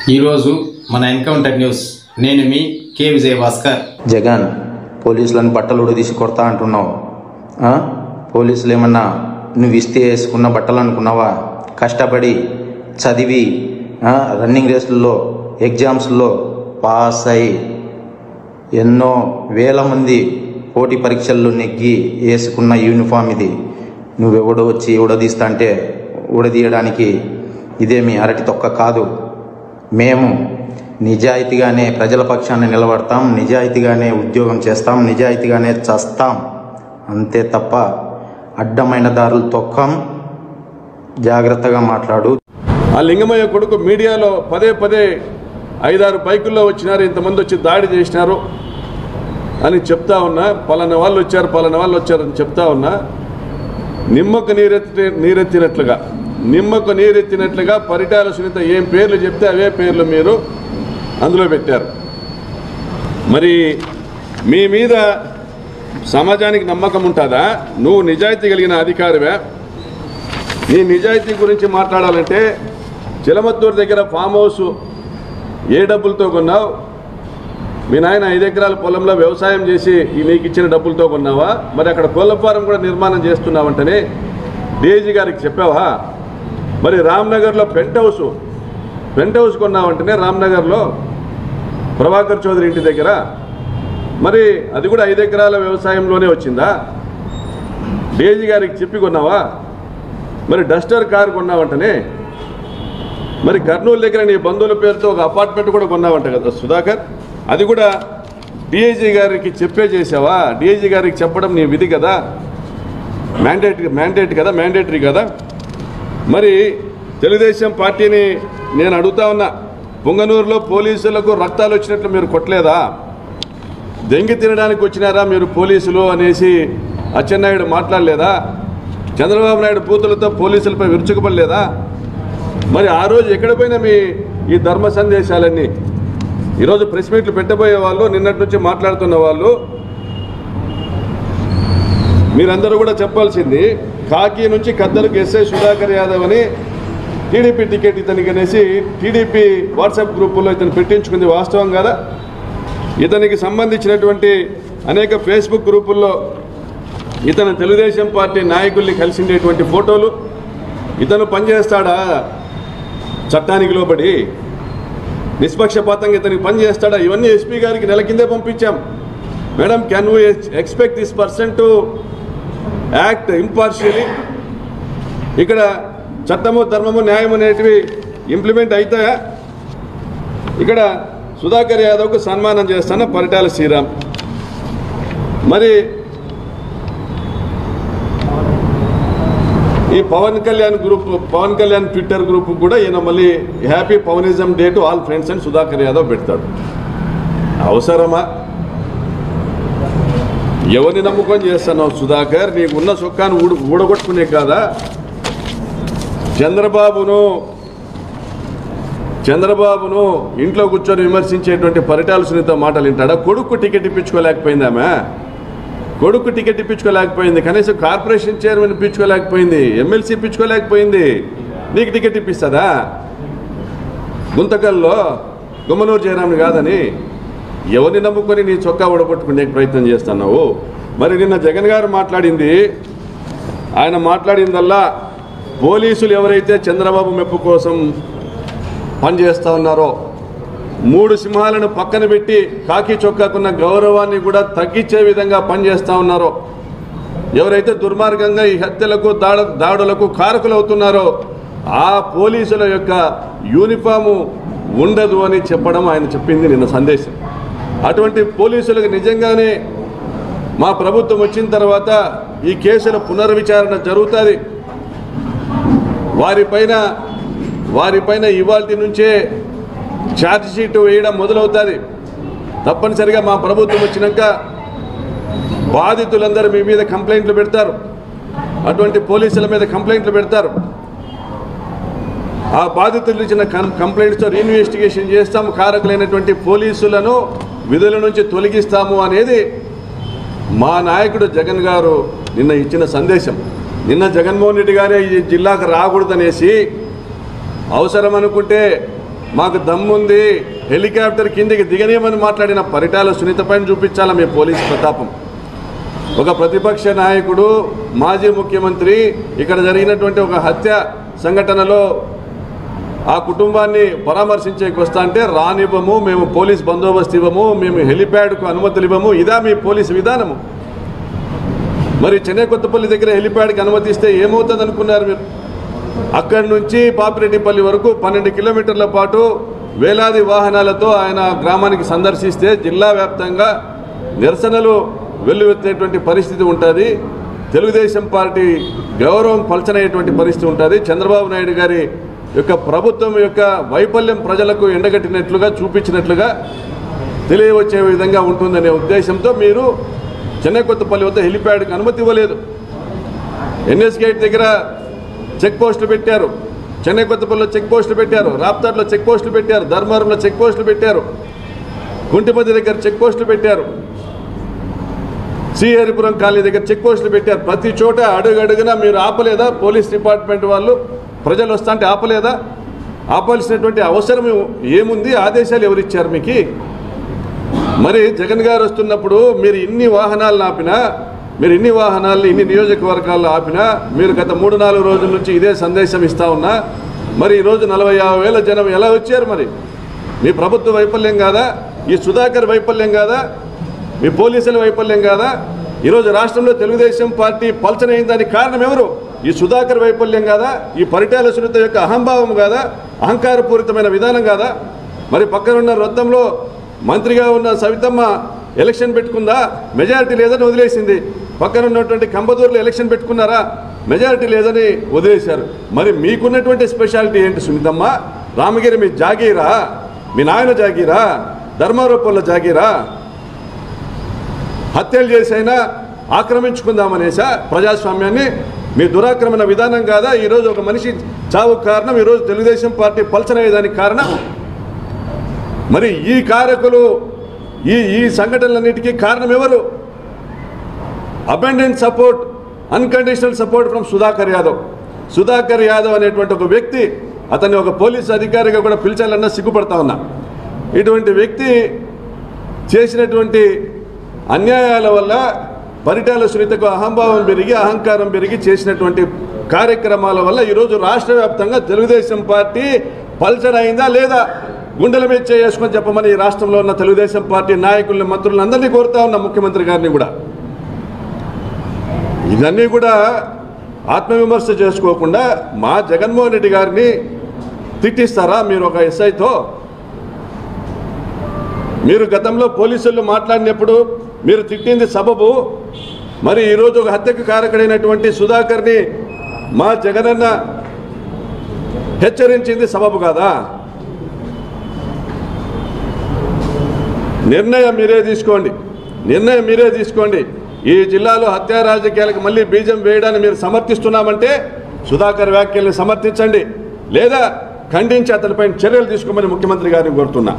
ఈరోజు మన encounter news, నేను మీ కే విజయభాస్కర్. జగన్, పోలీసులను బట్టలు ఉడదీసి కొడతా అంటున్నావు. పోలీసులు ఏమన్నా నువ్వు ఇస్తే వేసుకున్న బట్టలు అనుకున్నావా? కష్టపడి చదివి రన్నింగ్ రేసుల్లో ఎగ్జామ్స్లో పాస్ అయి ఎన్నో వేల మంది పోటీ పరీక్షల్లో నెగ్గి వేసుకున్న యూనిఫామ్ ఇది. నువ్వెవడో వచ్చి ఉడదీస్తా అంటే ఉడదీయడానికి ఇదేమి అరటి తొక్క కాదు. మేము నిజాయితీగానే ప్రజల పక్షాన్ని నిలబడతాం, నిజాయితీగానే ఉద్యోగం చేస్తాం, నిజాయితీగానే చస్తాం, అంతే తప్ప అడ్డమైన దారులు తొక్కం. జాగ్రత్తగా మాట్లాడు. ఆ లింగమయ్య కొడుకు మీడియాలో పదే 5-6 బైకుల్లో వచ్చినారు, ఇంతమంది వచ్చి దాడి చేసినారు అని చెప్తా ఉన్నా, పలానా వాళ్ళు వచ్చారని చెప్తా ఉన్నా. నిమ్మకు నీరెత్తినట్లుగా పరిటాల సునీత ఏం పేర్లు చెప్తే అవే పేర్లు మీరు అందులో పెట్టారు. మరి మీ మీద సమాజానికి నమ్మకం ఉంటుందా? నువ్వు నిజాయితీ కలిగిన అధికారివే. నీ నిజాయితీ గురించి మాట్లాడాలంటే చిలమత్తూరు దగ్గర ఫామ్ హౌస్ ఏ డబ్బులతో కొన్నావు? మీ నాయన 5 ఎకరాల పొలంలో వ్యవసాయం చేసి నీకు ఇచ్చిన డబ్బులతో కొన్నావా? మరి అక్కడ కోళ్ల ఫారం కూడా నిర్మాణం చేస్తున్నావంటనే డీఐజీ గారికి చెప్పావా? మరి రామ్నగర్లో పెంట్ హౌస్ కొన్నావంటనే రామ్నగర్లో ప్రభాకర్ చౌదరి ఇంటి దగ్గర, మరి అది కూడా 5 ఎకరాల వ్యవసాయంలోనే వచ్చిందా? డీఐజీ గారికి చెప్పి కొన్నావా? మరి డస్టర్ కారు కొన్నావంటనే, మరి కర్నూలు దగ్గర నీ బంధువుల పేరుతో ఒక అపార్ట్మెంట్ కూడా కొన్నావంట కదా సుధాకర్, అది కూడా డీఐజీ గారికి చెప్పే చేసావా? డీఐజీ గారికి చెప్పడం నీ విధి కదా, మ్యాండేటరీ కదా. మరి తెలుగుదేశం పార్టీని నేను అడుగుతా ఉన్నా, పొంగనూరులో పోలీసులకు రక్తాలు వచ్చినట్లు మీరు కొట్టలేదా? దెంగి తినడానికి వచ్చినారా మీరు పోలీసులు అనేసి అచ్చెన్నాయుడు మాట్లాడలేదా? చంద్రబాబు నాయుడు బూతులతో పోలీసులపై విరుచుకుపడలేదా? మరి ఆ రోజు ఎక్కడ పోయినా మీ ఈ ధర్మ సందేశాలన్నీ? ఈరోజు ప్రెస్ మీట్లు పెట్టబోయే వాళ్ళు, నిన్నటి నుంచి మాట్లాడుతున్న వాళ్ళు, మీరందరూ కూడా చెప్పాల్సింది, కాకి నుంచి కద్దలకు ఎస్ఐ సుధాకర్ యాదవ్ అని టీడీపీ టికెట్ ఇతనికి అనేసి టీడీపీ వాట్సాప్ గ్రూపుల్లో ఇతను పెట్టించుకుంది వాస్తవం కదా? ఇతనికి సంబంధించినటువంటి అనేక ఫేస్బుక్ గ్రూపుల్లో ఇతను తెలుగుదేశం పార్టీ నాయకుల్ని కలిసిండేటువంటి ఫోటోలు, ఇతను పనిచేస్తాడా చట్టానికి లోబడి? నిష్పక్షపాతంగా ఇతనికి పనిచేస్తాడా? ఇవన్నీ ఎస్పీ గారికి నెల కిందే పంపించాం. Madam, can we expect this person to act impartially? ఇక్కడ చట్టము, ధర్మము, న్యాయం అనేటివి ఇంప్లిమెంట్ అవుతాయా? ఇక్కడ సుధాకర్ యాదవ్కు సన్మానం చేస్తాను పరిటాల శ్రీరామ్. మరి ఈ పవన్ కళ్యాణ్ ట్విట్టర్ గ్రూప్ కూడా ఈయన మళ్ళీ happy Pawanism day to all friends అని సుధాకర్ యాదవ్ పెడతాడు. అవసరమా? ఎవరిని నమ్ముకొని చేస్తున్నావు సుధాకర్? నీకున్న సొక్కాన్ని ఊడగొట్టుకునే కాదా? చంద్రబాబును ఇంట్లో కూర్చొని విమర్శించేటువంటి పరిటాల సునీత మాటలు వింటాడా? కొడుకు టికెట్ ఇప్పించుకోలేకపోయిందామె, కనీసం కార్పొరేషన్ చైర్మన్ ఇప్పించుకోలేకపోయింది, ఎమ్మెల్సీ ఇప్పించుకోలేకపోయింది, నీకు టికెట్ ఇప్పిస్తుందా? గుంతకల్లో గుమ్మనూరు జయరామ్ని కాదని ఎవరిని నమ్ముకొని నీ చొక్కా ఊడగొట్టుకునే ప్రయత్నం చేస్తున్నావు? మరి నిన్న జగన్ గారు ఆయన మాట్లాడిందల్లా పోలీసులు ఎవరైతే చంద్రబాబు మెప్పు కోసం పనిచేస్తూ ఉన్నారో, 3 సింహాలను పక్కన పెట్టి కాకి చొక్కాకున్న గౌరవాన్ని కూడా తగ్గించే విధంగా పనిచేస్తూ ఉన్నారో, ఎవరైతే దుర్మార్గంగా ఈ హత్యలకు దాడులకు కారకులు అవుతున్నారో ఆ పోలీసుల యొక్క యూనిఫాము ఉండదు అని చెప్పడం ఆయన చెప్పింది నిన్న సందేశం. అటువంటి పోలీసులకు నిజంగానే మా ప్రభుత్వం వచ్చిన తర్వాత ఈ కేసుల పునర్విచారణ జరుగుతుంది. వారిపైన ఇవాల్టి నుంచే ఛార్జ్ షీట్ వేయడం మొదలవుతుంది. తప్పనిసరిగా మా ప్రభుత్వం వచ్చినాక బాధితులందరూ మీ మీద కంప్లైంట్లు పెడతారు, అటువంటి పోలీసుల మీద కంప్లైంట్లు పెడతారు. ఆ బాధితులు ఇచ్చిన కంప్లైంట్స్తో రీఇన్వెస్టిగేషన్ చేస్తాము, కారకులైనటువంటి పోలీసులను విధుల నుంచి తొలగిస్తాము అనేది మా నాయకుడు జగన్ గారు నిన్న ఇచ్చిన సందేశం. నిన్న జగన్మోహన్ రెడ్డి గారే ఈ జిల్లాకు రాకూడదనేసి అవసరం అనుకుంటే మాకు దమ్ముంది, హెలికాప్టర్ కిందికి దిగనేమని మాట్లాడిన పరిటాల సునీత పైన చూపించాలా మీ పోలీసు ప్రతాపం. ఒక ప్రతిపక్ష నాయకుడు, మాజీ ముఖ్యమంత్రి ఇక్కడ జరిగినటువంటి ఒక హత్య సంఘటనలో ఆ కుటుంబాన్ని పరామర్శించేకి వస్తా అంటే రానివ్వము, మేము పోలీస్ బందోబస్తు ఇవ్వము, మేము హెలిప్యాడ్కు అనుమతులు ఇవ్వము, ఇదా మీ పోలీసు విధానము? మరి చెన్నై కొత్తపల్లి దగ్గర హెలిప్యాడ్కి అనుమతి ఇస్తే ఏమవుతుంది అనుకున్నారు మీరు? అక్కడి నుంచి పాపిరెడ్డిపల్లి వరకు 12 కిలోమీటర్ల పాటు వేలాది వాహనాలతో ఆయన గ్రామానికి సందర్శిస్తే జిల్లా వ్యాప్తంగా నిరసనలు వెల్లువెత్తేటువంటి పరిస్థితి ఉంటుంది. తెలుగుదేశం పార్టీ గౌరవం పల్చనయ్యేటువంటి పరిస్థితి ఉంటుంది. చంద్రబాబు నాయుడు గారి యొక్క ప్రభుత్వం యొక్క వైఫల్యం ప్రజలకు ఎండగట్టినట్లుగా, చూపించినట్లుగా తెలియవచ్చే విధంగా ఉంటుందనే ఉద్దేశంతో మీరు చెన్నై కొత్తపల్లి వద్ద హెలిప్యాడ్కి అనుమతి ఇవ్వలేదు. ఎన్ఎస్ గేట్ దగ్గర చెక్ పోస్టులు పెట్టారు, చెన్నై కొత్తపల్లిలో చెక్ పోస్టులు పెట్టారు, రాప్తాడ్లో చెక్ పోస్టులు పెట్టారు, ధర్మవరంలో చెక్ పోస్టులు పెట్టారు, కుంటిపతి దగ్గర చెక్ పోస్టులు పెట్టారు, శ్రీహరిపురం కాలనీ దగ్గర చెక్ పోస్టులు పెట్టారు. ప్రతి చోట అడుగడుగునా మీరు ఆపలేదా? పోలీస్ డిపార్ట్మెంట్ వాళ్ళు ప్రజలు వస్తా అంటే ఆపలేదా? ఆపాల్సినటువంటి అవసరం ఏముంది? ఆదేశాలు ఎవరిచ్చారు మీకు? మరి జగన్ గారు వస్తున్నప్పుడు మీరు ఇన్ని వాహనాలను ఆపినా, మీరు ఇన్ని వాహనాలను ఇన్ని నియోజకవర్గాల్లో ఆపినా, మీరు గత 3-4 రోజుల నుంచి ఇదే సందేశం ఇస్తా ఉన్నా, మరి ఈరోజు 40-50 వేల జనం ఎలా వచ్చారు? మరి మీ ప్రభుత్వ వైఫల్యం కాదా? ఈ సుధాకర్ వైఫల్యం కాదా? మీ పోలీసుల వైఫల్యం కాదా? ఈరోజు రాష్ట్రంలో తెలుగుదేశం పార్టీ పల్చనైన దానికి కారణం ఎవరు? ఈ సుధాకర్ వైఫల్యం కాదా? ఈ పరిటాల సునీత యొక్క అహంభావం కాదా? అహంకారపూరితమైన విధానం కాదా? మరి పక్కనున్న రొద్దంలో మంత్రిగా ఉన్న సవితమ్మ ఎలక్షన్ పెట్టుకుందా? మెజారిటీ లేదని వదిలేసింది. పక్కన ఉన్నటువంటి కంబదూరులో ఎలక్షన్ పెట్టుకున్నారా? మెజారిటీ లేదని వదిలేశారు. మరి మీకున్నటువంటి స్పెషాలిటీ ఏంటి సునీతమ్మ? రామగిరి మీ జాగీరా? మీ నాయన జాగీరా? ధర్మారోపంలో జాగీరా? హత్యలు చేసైనా ఆక్రమించుకుందామనేసా ప్రజాస్వామ్యాన్ని? మీ దురాక్రమణ విధానం కాదా ఈరోజు ఒక మనిషి చావుకు కారణం? ఈరోజు తెలుగుదేశం పార్టీ పల్చనయ్యేదానికి కారణం? మరి ఈ కారకులు, ఈ సంఘటనలన్నిటికీ కారణం ఎవరు? Abundant support, unconditional support from Sudhakar Yadav. Sudhakar Yadav అనేటువంటి ఒక వ్యక్తి, అతన్ని ఒక పోలీసు అధికారిగా కూడా పిలిచాలన్నా సిగ్గుపడతా ఉన్నా. ఇటువంటి వ్యక్తి చేసినటువంటి అన్యాయాల వల్ల పరిటాల సునీతకు అహంభావం పెరిగి, అహంకారం పెరిగి చేసినటువంటి కార్యక్రమాల వల్ల ఈరోజు రాష్ట్ర వ్యాప్తంగా తెలుగుదేశం పార్టీ పల్చర్ అయిందా లేదా? గుండెల మీద చేసుకొని చెప్పమని ఈ రాష్ట్రంలో ఉన్న తెలుగుదేశం పార్టీ నాయకుల్ని, మంత్రులను అందరినీ కోరుతా ఉన్న ముఖ్యమంత్రి గారిని కూడా. ఇవన్నీ కూడా ఆత్మవిమర్శ చేసుకోకుండా మా జగన్మోహన్ రెడ్డి గారిని తిట్టిస్తారా మీరు ఒక ఎస్ఐతో? మీరు గతంలో పోలీసులు మాట్లాడినప్పుడు మీరు తిట్టింది సబబు, మరి ఈరోజు ఒక హత్యకు కారకుడైనటువంటి సుధాకర్ని మా జగనన్న హెచ్చరించింది సబబు కాదా? నిర్ణయం మీరే తీసుకోండి, నిర్ణయం మీరే తీసుకోండి. ఈ జిల్లాలో హత్యా రాజకీయాలకు మళ్ళీ బీజం వేయడాన్ని మీరు సమర్థిస్తున్నామంటే సుధాకర్ వ్యాఖ్యల్ని సమర్థించండి, లేదా ఖండించి అతనిపైన చర్యలు తీసుకోమని ముఖ్యమంత్రి గారిని కోరుతున్నా.